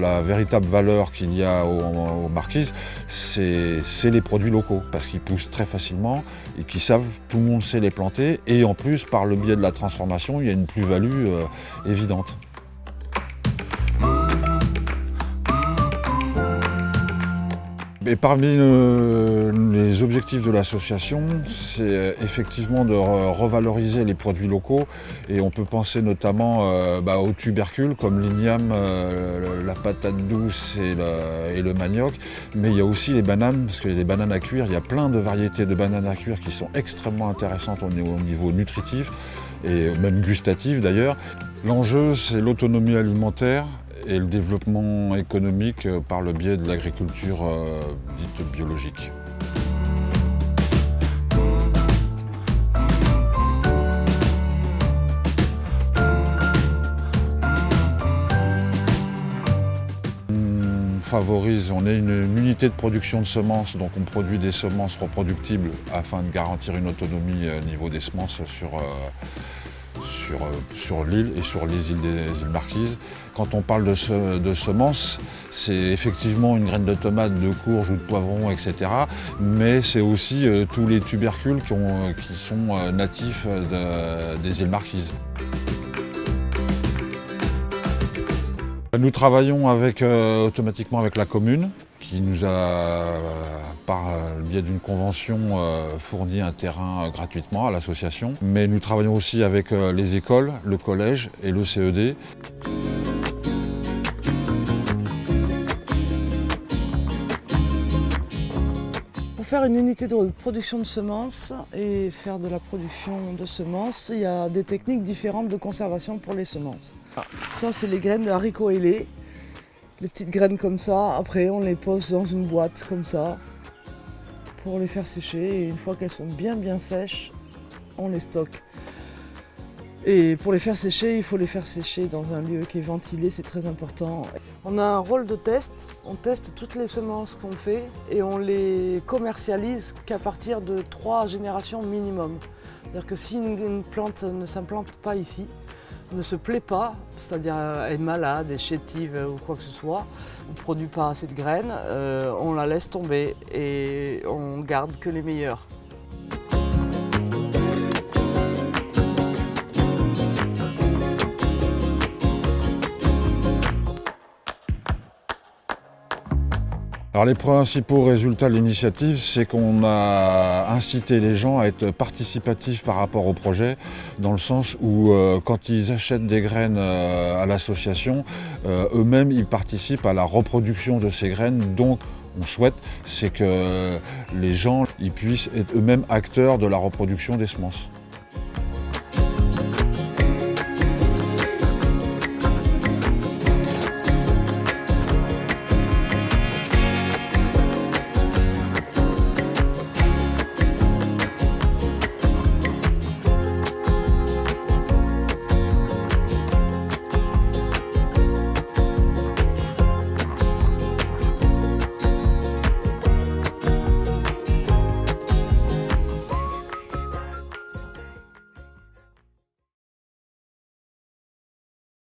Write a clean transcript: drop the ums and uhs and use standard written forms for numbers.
la véritable valeur qu'il y a aux marquises, c'est les produits locaux, parce qu'ils poussent très facilement et qu'ils savent, tout le monde sait les planter, et en plus, par le biais de la transformation, il y a une plus-value évidente. Et parmi les objectifs de l'association, c'est effectivement de revaloriser les produits locaux, et on peut penser notamment aux tubercules comme l'igname, la patate douce et le manioc, mais il y a aussi les bananes, parce qu'il y a des bananes à cuire, il y a plein de variétés de bananes à cuire qui sont extrêmement intéressantes au niveau nutritif et même gustatif d'ailleurs. L'enjeu, c'est l'autonomie alimentaire et le développement économique par le biais de l'agriculture dite biologique. On est une unité de production de semences, donc on produit des semences reproductibles afin de garantir une autonomie au niveau des semences sur l'île et sur les îles Marquises. Quand on parle de semences, c'est effectivement une graine de tomate, de courge ou de poivron, etc. Mais c'est aussi tous les tubercules qui sont natifs des îles Marquises. Nous travaillons automatiquement avec la commune, qui nous a, par le biais d'une convention, fourni un terrain gratuitement à l'association. Mais nous travaillons aussi avec les écoles, le collège et le CED. Pour faire une unité de production de semences et faire de la production de semences, il y a des techniques différentes de conservation pour les semences. Ça, c'est les graines de haricots ailés. Les petites graines comme ça, après on les pose dans une boîte comme ça pour les faire sécher, et une fois qu'elles sont bien sèches, on les stocke. Et pour les faire sécher, il faut les faire sécher dans un lieu qui est ventilé, c'est très important. On a un rôle de test, on teste toutes les semences qu'on fait et on les commercialise qu'à partir de 3 générations minimum. C'est-à-dire que si une plante ne s'implante pas ici, ne se plaît pas, c'est-à-dire est malade, est chétive ou quoi que ce soit, on ne produit pas assez de graines, on la laisse tomber et on garde que les meilleures. Alors les principaux résultats de l'initiative, c'est qu'on a incité les gens à être participatifs par rapport au projet, dans le sens où quand ils achètent des graines à l'association, eux-mêmes ils participent à la reproduction de ces graines. Donc on souhaite, c'est que les gens ils puissent être eux-mêmes acteurs de la reproduction des semences.